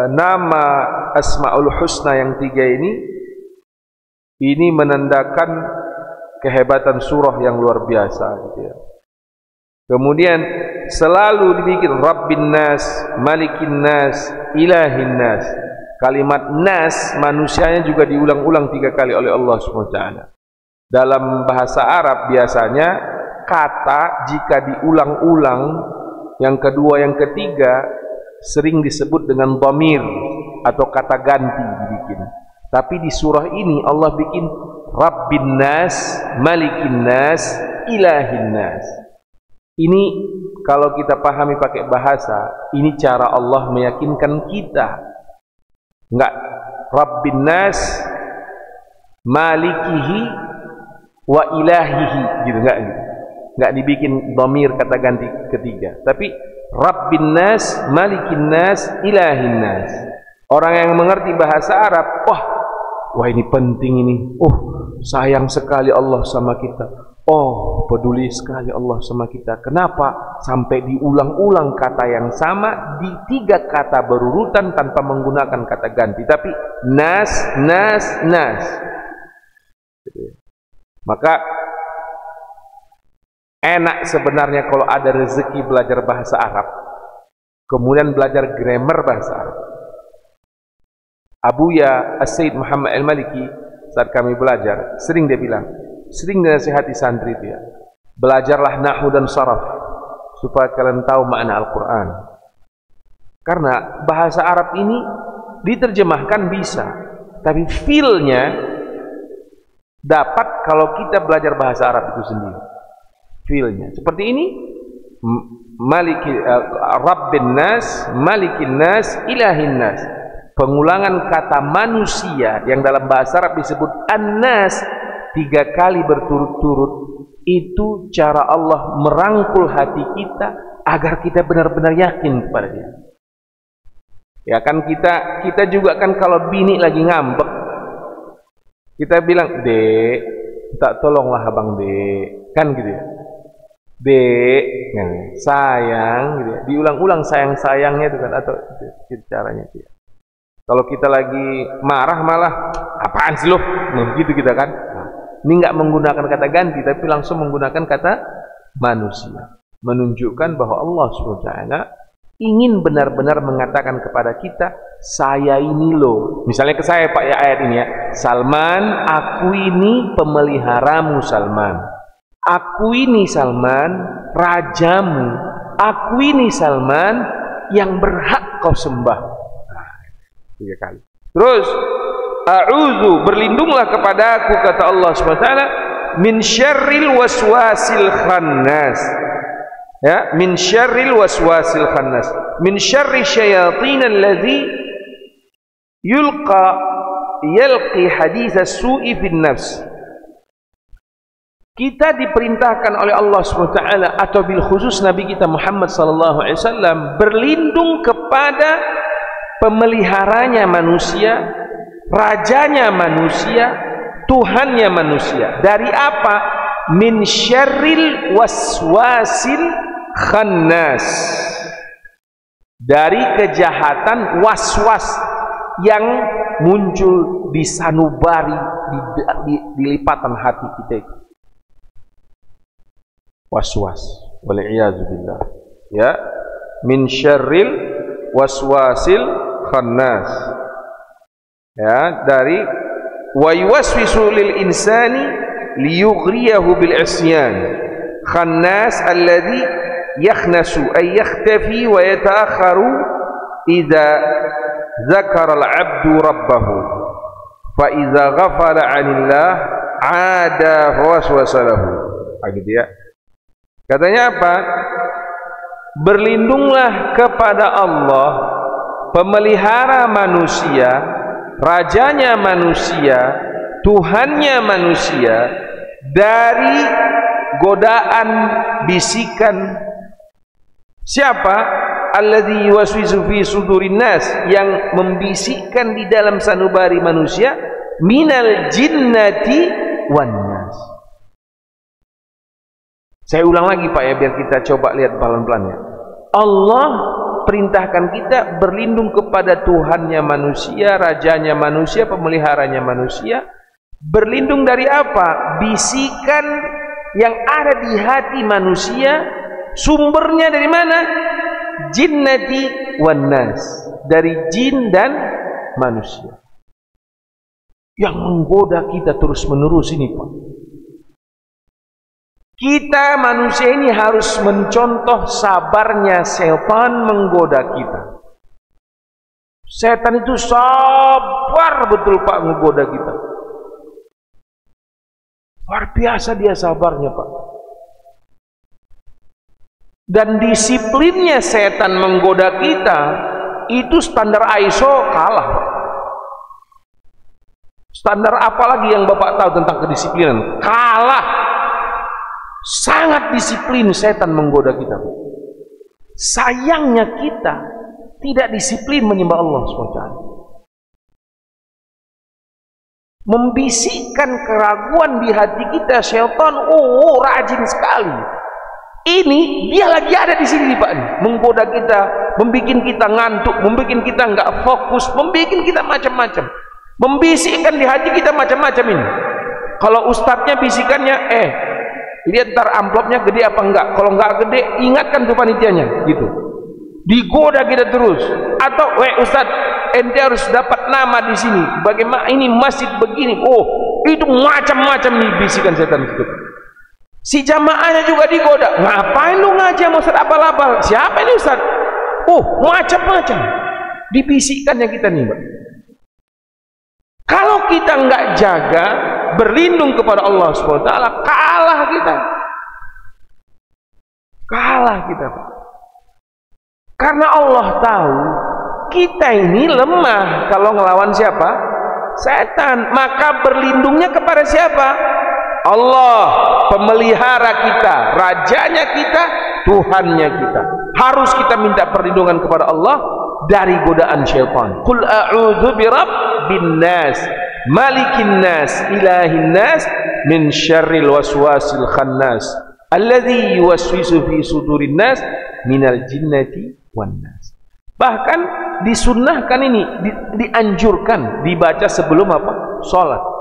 nama Asmaul Husna yang 3 ini menandakan kehebatan surah yang luar biasa gitu ya. Kemudian selalu dibikin Rabbin Nas, Malikin Nas, Ilahin Nas. Kalimat Nas manusianya juga diulang-ulang 3 kali oleh Allah SWT. Dalam bahasa Arab biasanya kata jika diulang-ulang yang kedua yang ketiga sering disebut dengan dhamir atau kata ganti dibikin. Tapi di surah ini Allah bikin Rabbin Nas, Malikin Nas, Ilahin Nas. Ini kalau kita pahami pakai bahasa, ini cara Allah meyakinkan kita. Enggak Rabbin Nas, Malikihi wa Ilahihi gitu, enggak dibikin dhamir kata ganti ketiga. Tapi Rabbin Nas, Malikin Nas, Ilahin Nas. Orang yang mengerti bahasa Arab, wah ini penting ini. Sayang sekali Allah sama kita. Peduli sekali Allah sama kita. Kenapa? Sampai diulang-ulang kata yang sama di 3 kata berurutan tanpa menggunakan kata ganti. Tapi nas, nas, nas. Maka enak sebenarnya kalau ada rezeki belajar bahasa Arab, kemudian belajar grammar bahasa Arab. Abuya As-Sayyid Muhammad Al-Maliki saat kami belajar, sering dia bilang, sering dinasihati santri dia, belajarlah nahwu dan saraf supaya kalian tahu makna Al-Quran. Karena bahasa Arab ini diterjemahkan bisa, tapi feel-nya dapat kalau kita belajar bahasa Arab itu sendiri. Feel-nya seperti ini, Rabbin Nas, Malikin Nas, Ilahin Nas. Pengulangan kata manusia yang dalam bahasa Arab disebut An-Nas 3 kali berturut-turut, itu cara Allah merangkul hati kita agar kita benar-benar yakin kepada Dia. Ya kan, kita juga kan kalau bini lagi ngambek, kita bilang, "Dek, tak tolonglah abang Dek," kan gitu ya. "Dek, sayang," gitu ya. Diulang-ulang sayang-sayangnya itu kan, atau itu caranya dia. Kalau kita lagi marah malah, "Apaan sih lo?" Begitu kita kan. Ini enggak menggunakan kata ganti, tapi langsung menggunakan kata manusia. Menunjukkan bahwa Allah SWT ingin benar-benar mengatakan kepada kita, "Saya ini loh." Misalnya ke saya Pak ya, ayat ini ya, "Salman, aku ini pemeliharamu Salman. Aku ini Salman, rajamu. Aku ini Salman yang berhak kau sembah." 3 kali. Terus, "A'udzu, berlindunglah kepadaku," kata Allah SWT, "min syarril waswasil khannas." Ya, min syarril waswasil khannas. Min syarri syayatin alladzi yalqi hadits as-su'i fin nafs. Kita diperintahkan oleh Allah SWT atau bil khusus Nabi kita Muhammad SAW berlindung kepada pemeliharanya manusia, rajanya manusia, Tuhannya manusia. Dari apa? Min syarril waswasil khannas. Dari kejahatan waswas yang muncul di sanubari, di lipatan hati kita itu. Waswas. Wal'iyazubillah. Ya. Min syarril waswasil khannas. Ya, dari wa yuwaswisu lil insani liyughriyahu bil isyan. Khannas alladhi yakhnasu ay yakhtafi wa yata'akharu idza dzakara al 'abdu rabbahu fa idza ghafala 'anillah 'ada waswasa lahu. Gitu ya. Katanya apa? Berlindunglah kepada Allah, pemelihara manusia, rajanya manusia, Tuhannya manusia, dari godaan bisikan siapa? Alladzi yuwaswisu fi sudurin nas, yang membisikkan di dalam sanubari manusia, minal jinnati wan nas. Saya ulang lagi Pak ya, biar kita coba lihat pelan-pelan ya. Allah perintahkan kita berlindung kepada Tuhannya manusia, rajanya manusia, pemeliharanya manusia. Berlindung dari apa? Bisikan yang ada di hati manusia, sumbernya dari mana? Jinnati wan nas, dari jin dan manusia yang menggoda kita terus menerus ini, Pak. Kita manusia ini harus mencontoh sabarnya setan menggoda kita. Setan itu sabar betul, Pak, menggoda kita. Luar biasa dia sabarnya, Pak. Dan disiplinnya setan menggoda kita itu standar ISO kalah, Pak. Standar apa lagi yang Bapak tahu tentang kedisiplinan? Kalah. Sangat disiplin setan menggoda kita. Sayangnya kita tidak disiplin menyembah Allah SWT. Membisikkan keraguan di hati kita, syaitan rajin sekali. Ini dia lagi ada di sini, Pak, menggoda kita, membikin kita ngantuk, membikin kita nggak fokus, membikin kita macam-macam, membisikkan di hati kita macam-macam ini. Kalau ustadznya bisikannya, lihat ntar amplopnya gede apa enggak. Kalau enggak gede, ingatkan tuh panitianya, gitu. Digoda kita terus. Atau, ustadz, ente harus dapat nama di sini. Bagaimana ini masjid begini? Itu macam-macam nih bisikan setan itu. Si jamaahnya juga digoda. Ngapain lu ngaji sama ustadz abal-abal? Siapa ini ustadz? Macam-macam. Dibisikkannya kita nih, Mbak. Kalau kita nggak jaga, berlindung kepada Allah SWT, kalah kita. Kalah kita, Pak. Karena Allah tahu kita ini lemah kalau ngelawan siapa? Setan. Maka berlindungnya kepada siapa? Allah, pemelihara kita, rajanya kita, Tuhannya kita. Harus kita minta perlindungan kepada Allah dari godaan syaitan. Qul a'udzu birabbin nas, malikin nas, ilahin nas, min syarril waswasil khannas, alladzi yuwaswisu fi sudurin nas, minal jinnati wan nas. Bahkan disunnahkan ini, dianjurkan dibaca sebelum apa? Salat.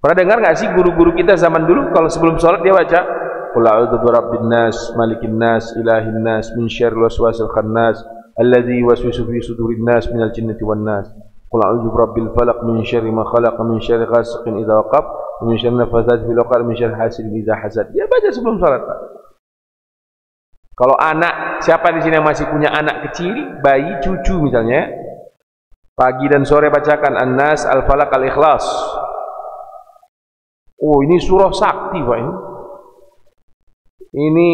Pernah dengar nggak sih guru-guru kita zaman dulu kalau sebelum sholat dia baca Qul a'udzu birabbin nas, malikin nas, ilahin nas, min syarril waswasil khannas, alladzi yuwaswisu fi sudurin nas, minal jinnati wan nas. Qul a'udzu birabbil falaq, min syarri ma khalaq, min syarri ghasiqin idza waqab, min syarri nafatsati fil 'uqad, min syarri hasidin idza hasad. Dia baca sebelum sholat, Pak. Kalau anak, siapa di sini yang masih punya anak kecil, bayi, cucu misalnya, pagi dan sore bacakan An-Nas, Al-Falaq, Al-Ikhlas. Ini surah sakti, Pak, ini. Ini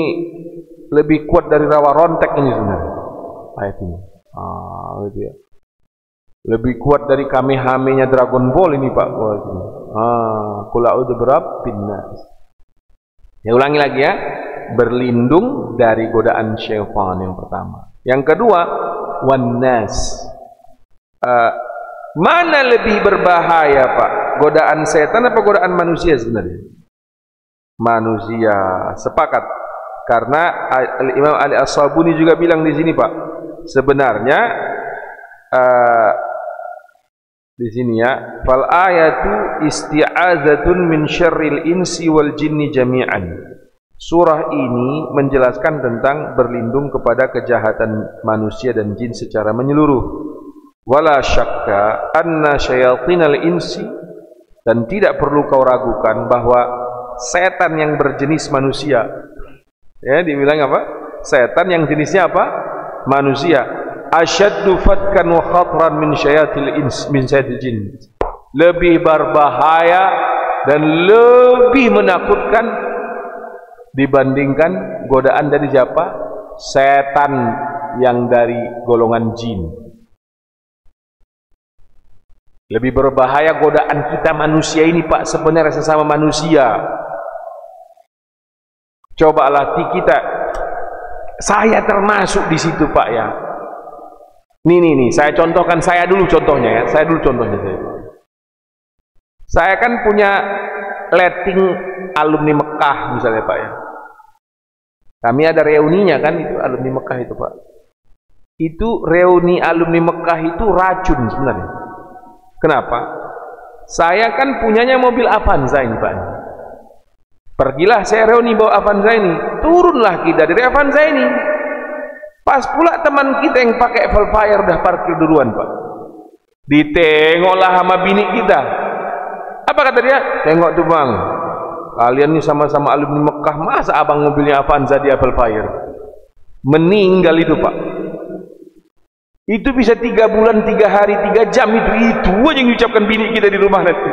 lebih kuat dari rawa rontek ini sebenarnya. Ayat ini. Gitu ya. Lebih kuat dari Kamehame-nya Dragon Ball ini, Pak. Qul a'udzu birabbin nas. Ya, ulangi lagi ya. Berlindung dari godaan syaitan yang pertama. Yang kedua, wan nas. Mana lebih berbahaya, Pak? Godaan setan apa godaan manusia sebenarnya? Manusia, sepakat. Karena Imam Ali As-Sabuni juga bilang di sini, Pak. Sebenarnya di sini ya, fal ayatu isti'azatun min syarril insi wal jinni jami'an. Surah ini menjelaskan tentang berlindung kepada kejahatan manusia dan jin secara menyeluruh. Wala syakka anna syayatinal insi, dan tidak perlu kau ragukan bahwa setan yang berjenis manusia, ya dibilang apa? Setan yang jenisnya apa? Manusia. Asyaddu fatkan wa khatran min syayatil ins, min syayatil jin. Lebih berbahaya dan lebih menakutkan dibandingkan godaan dari siapa? Setan yang dari golongan jin. Lebih berbahaya godaan kita manusia ini, Pak, sebenarnya sesama manusia. Coba latih kita. Saya termasuk di situ, Pak, ya. Nih, saya contohkan saya dulu contohnya ya. Saya dulu contohnya saya. Saya kan punya letting alumni Mekah misalnya, Pak, ya. Kami ada reuninya kan, itu alumni Mekah itu, Pak. Itu reuni alumni Mekah itu racun sebenarnya. Kenapa? Saya kan punyanya mobil Avanza ini Pak. Pergilah saya reuni bawa Avanza ini, turunlah kita dari Avanza ini. Pas pula teman kita yang pakai Velfire udah parkir duluan Pak. Ditengoklah sama bini kita. Apa kata dia? Tengok tuh bang, kalian ini sama-sama alumni Mekah, masa abang mobilnya Avanza dia Velfire? Meninggal itu Pak. Itu bisa 3 bulan, 3 hari, 3 jam itu aja yang diucapkan bini kita di rumah nanti.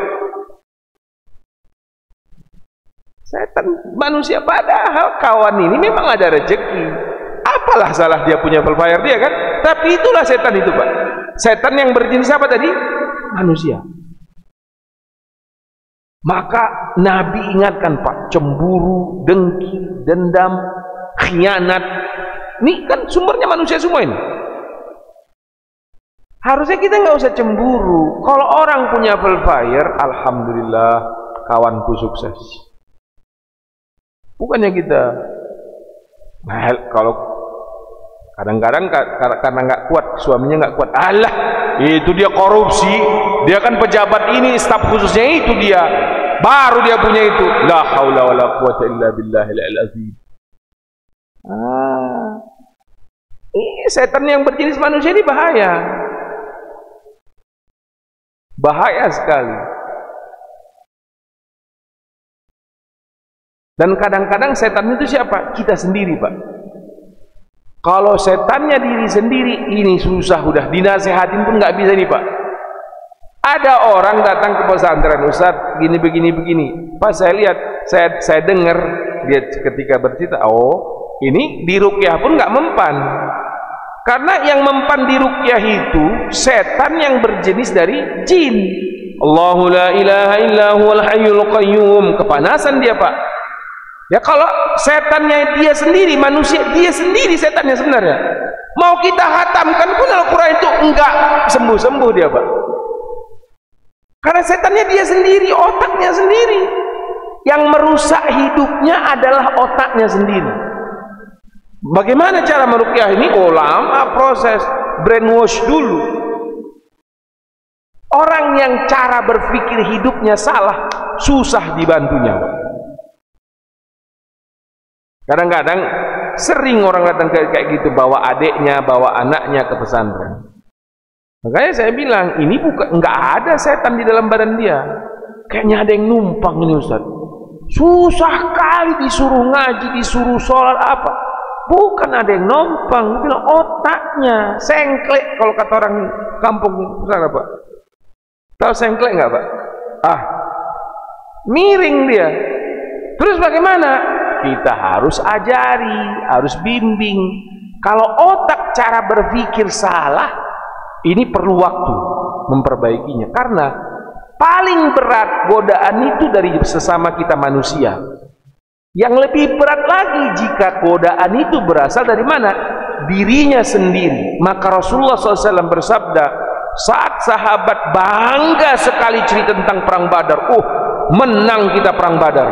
Setan manusia, padahal kawan ini memang ada rezeki. Apalah salah dia punya Velfire dia kan? Tapi itulah setan itu Pak. Setan yang berjenis apa tadi? Manusia. Maka Nabi ingatkan Pak, cemburu, dengki, dendam, khianat. Ini kan sumbernya manusia semua ini. Harusnya kita nggak usah cemburu. Kalau orang punya Velfire, alhamdulillah kawanku sukses. Bukannya kita, nah, kalau kadang-kadang karena nggak kuat, suaminya nggak kuat, alah itu dia korupsi, dia kan pejabat ini, staf khususnya itu dia, baru dia punya itu. La haula wala quwata illa billahil azim. Ini setan yang berjenis manusia ini bahaya. Bahaya sekali. Dan kadang-kadang setan itu siapa? Kita sendiri Pak. Kalau setannya diri sendiri, ini susah, udah dinasehatin pun nggak bisa nih Pak. Ada orang datang ke pesantren, Ustaz gini begini. Pas saya lihat, saya dengar dia ketika bercerita, oh ini di ruqyah pun nggak mempan. Karena yang mempan di ruqyah itu setan yang berjenis dari jin. Allahu la ilaha illa huwal hayyul qayyum. Kepanasan dia Pak. Ya kalau setannya dia sendiri, manusia dia sendiri setannya sebenarnya. Mau kita hatamkan pun Al-Quran itu enggak sembuh-sembuh dia Pak. Karena setannya dia sendiri, otaknya sendiri. Yang merusak hidupnya adalah otaknya sendiri. Bagaimana cara meruqyah ini? Oh lama proses, brainwash dulu. Orang yang cara berpikir hidupnya salah, susah dibantunya. Kadang-kadang sering orang datang kayak gitu, bawa adiknya, bawa anaknya ke pesantren. Makanya saya bilang, ini bukan, nggak ada setan di dalam badan dia. Kayaknya ada yang numpang ini Ustaz. Susah kali disuruh ngaji, disuruh sholat apa. Bukan ada yang numpang, bilang otaknya sengklek. Kalau kata orang kampung sana Pak, tahu sengklek nggak Pak? Miring dia. Terus bagaimana? Kita harus ajari, harus bimbing. Kalau otak cara berpikir salah, ini perlu waktu memperbaikinya. Karena paling berat godaan itu dari sesama kita manusia. Yang lebih berat lagi jika godaan itu berasal dari mana? Dirinya sendiri. Maka Rasulullah SAW bersabda, saat sahabat bangga sekali cerita tentang perang Badar, menang kita perang Badar,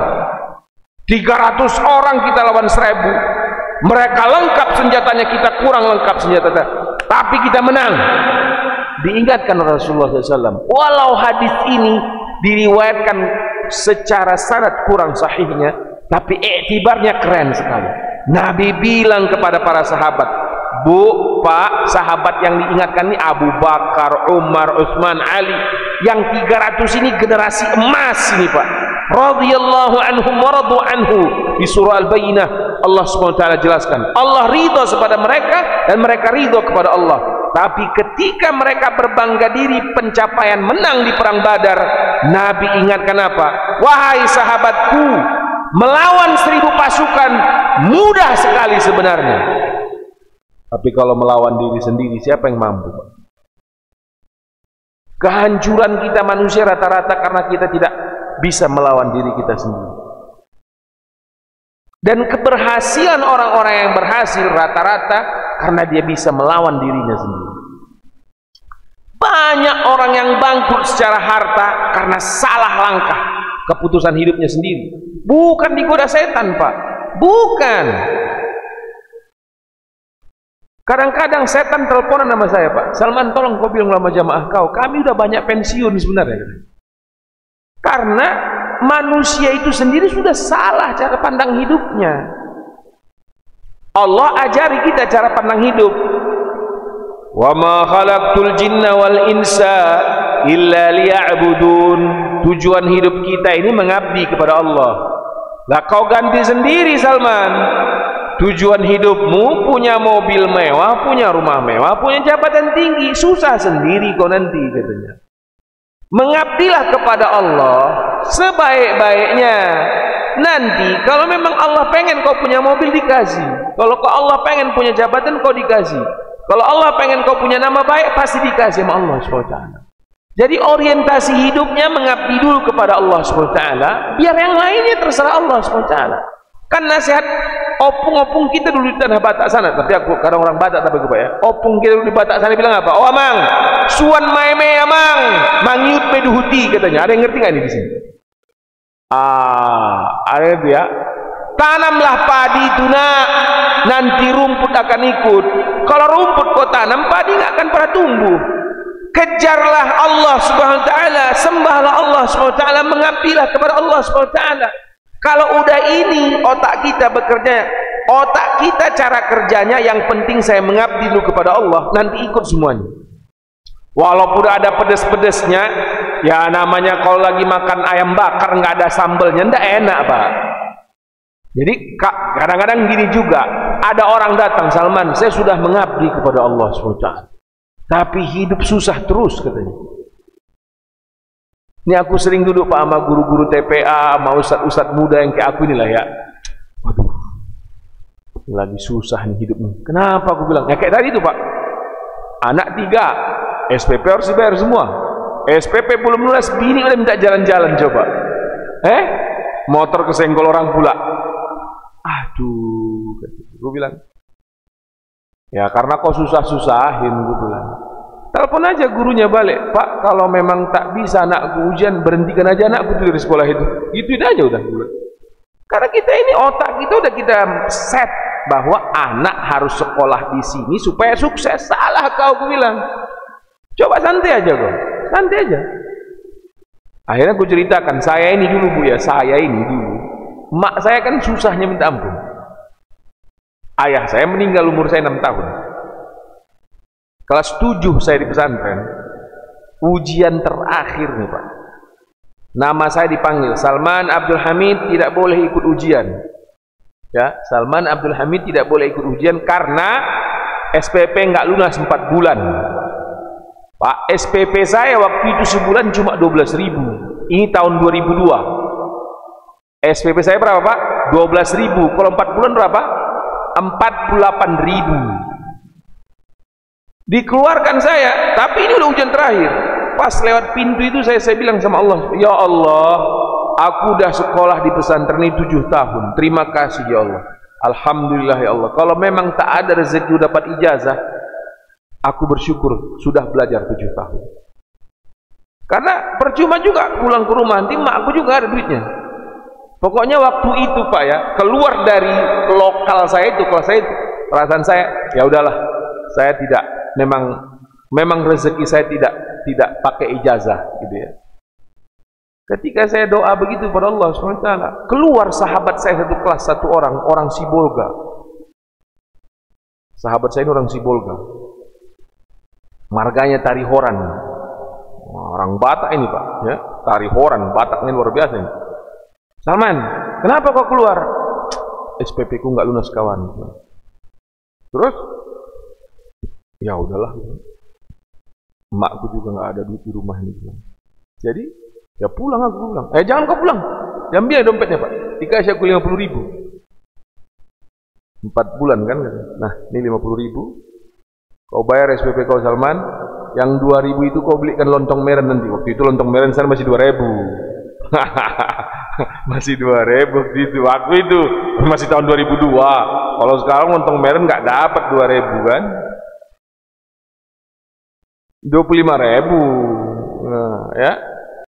300 orang kita lawan 1000, mereka lengkap senjatanya, kita kurang lengkap senjatanya, tapi kita menang. Diingatkan Rasulullah SAW, walau hadis ini diriwayatkan secara sanad kurang sahihnya, tapi iktibarnya keren sekali. Nabi bilang kepada para sahabat, Bu, Pak, sahabat yang diingatkan ini Abu Bakar, Umar, Utsman, Ali. Yang 300 ini generasi emas ini Pak. Radhiyallahu anhum wa radu anhu. Di surah Al-Bayyinah Allah SWT jelaskan, Allah ridha kepada mereka dan mereka ridha kepada Allah. Tapi ketika mereka berbangga diri pencapaian menang di perang Badar, Nabi ingatkan apa? Wahai sahabatku, melawan 1000 pasukan mudah sekali sebenarnya, tapi kalau melawan diri sendiri siapa yang mampu? Kehancuran kita manusia rata-rata karena kita tidak bisa melawan diri kita sendiri. Dan keberhasilan orang-orang yang berhasil rata-rata karena dia bisa melawan dirinya sendiri. Banyak orang yang bangkrut secara harta karena salah langkah keputusan hidupnya sendiri. Bukan digoda setan Pak, bukan. Kadang-kadang setan teleponan sama saya, Pak Salman, tolong kau bilang sama jamaah kau, kami udah banyak pensiun sebenarnya. Karena manusia itu sendiri sudah salah cara pandang hidupnya. Allah ajari kita cara pandang hidup. Wa ma khalaqtul jinna wal insa illa liya'budun. Tujuan hidup kita ini mengabdi kepada Allah. Lah kau ganti sendiri, Salman. Tujuan hidupmu punya mobil mewah, punya rumah mewah, punya jabatan tinggi, susah sendiri kau nanti, katanya. Mengabdilah kepada Allah sebaik-baiknya. Nanti kalau memang Allah pengen kau punya mobil, dikasih. Kalau Allah pengen punya jabatan, kau dikasih. Kalau Allah pengen kau punya nama baik, pasti dikasih sama Allah SWT. Jadi orientasi hidupnya mengabdi dulu kepada Allah SWT, biar yang lainnya terserah Allah SWT. Kan nasihat opung-opung kita dulu di tanah Batak sana, tapi aku kadang orang Batak tapi aku, Pak, ya. Opung kita dulu di Batak sana bilang apa? Oh amang, suan maeme amang, mangiut meduhuti, katanya. Ada yang ngerti nggak nih di sini? Ada yang ya. Tanamlah padi itu nak, nanti rumput akan ikut. Kalau rumput kau tanam, padi nggak akan pernah tumbuh. Kejarlah Allah Subhanahu Wa Taala, sembahlah Allah Subhanahu Wa Taala, mengabdilah kepada Allah Subhanahu Wa Taala. Kalau udah ini otak kita bekerja, otak kita cara kerjanya yang penting saya mengabdi dulu kepada Allah, nanti ikut semuanya. Walaupun ada pedes-pedesnya, ya namanya kalau lagi makan ayam bakar nggak ada sambelnya, ndak enak, Pak. Jadi kadang-kadang gini juga, ada orang datang, Salman, saya sudah mengabdi kepada Allah SWT, tapi hidup susah terus, katanya. Ini aku sering duduk, Pak, sama guru-guru TPA, sama ustadz-ustadz muda yang kayak aku inilah ya. Waduh, lagi susah nih hidupnya. Kenapa aku bilang? Ya kayak tadi itu, Pak. Anak 3, SPP harus dibayar semua. SPP belum lunas, bini udah minta jalan-jalan coba. Motor kesenggol orang pula. Aduh, gue bilang. Ya karena kau susah-susahin, gue bilang. Telepon aja gurunya balik, Pak, kalau memang tak bisa anakku ujian, berhentikan aja anakku dari sekolah itu. Gituin aja udah. Karena kita ini otak kita udah kita set bahwa anak harus sekolah di sini supaya sukses. Salah kau, aku bilang. Coba santai aja kau, santai aja. Akhirnya aku ceritakan, saya ini dulu, Bu, ya, saya ini dulu. Mak saya kan susahnya minta ampun. Ayah saya meninggal umur saya 6 tahun. Kelas 7 saya di pesantren. Ujian terakhir nih, Pak. Nama saya dipanggil, Salman Abdul Hamid tidak boleh ikut ujian. Ya, Salman Abdul Hamid tidak boleh ikut ujian karena SPP nggak lunas 4 bulan. Pak, SPP saya waktu itu sebulan cuma 12.000. Ini tahun 2002. SPP saya berapa, Pak? 12.000. Kalau 4 bulan berapa? 48.000. Dikeluarkan saya, tapi ini udah ujian terakhir. Pas lewat pintu itu saya bilang sama Allah, ya Allah, aku udah sekolah di pesantren ini 7 tahun. Terima kasih ya Allah. Alhamdulillah ya Allah. Kalau memang tak ada rezeki dapat ijazah, aku bersyukur sudah belajar 7 tahun. Karena percuma juga pulang ke rumah, nanti mak aku juga ada duitnya. Pokoknya waktu itu, Pak, ya, keluar dari lokal saya itu, kalau saya itu, perasaan saya, ya udahlah, saya tidak, memang rezeki saya tidak pakai ijazah, gitu ya. Ketika saya doa begitu pada Allah SWT, keluar sahabat saya satu kelas, satu orang Sibolga. Sahabat saya ini orang Sibolga. Marganya Tarihoran. Orang Batak ini, Pak, ya, Tarihoran, Batak ini luar biasa ini. Salman, kenapa kau keluar? SPP ku nggak lunas, kawan. Terus? Ya udahlah. Emakku juga nggak ada duit di rumah ini. Jadi, ya pulang aku pulang. Jangan kau pulang. Ambil dompetnya, Pak. Dikasih aku 50.000. 4 bulan kan? Nah, ini 50.000. Kau bayar SPP kau, Salman. Yang 2.000 itu kau belikan lontong meren nanti. Waktu itu lontong meren sana masih 2.000. Masih 2.000 gitu. Waktu itu masih tahun 2002. Kalau sekarang lontong meren nggak dapat 2.000 kan? 25.000. Nah, ya.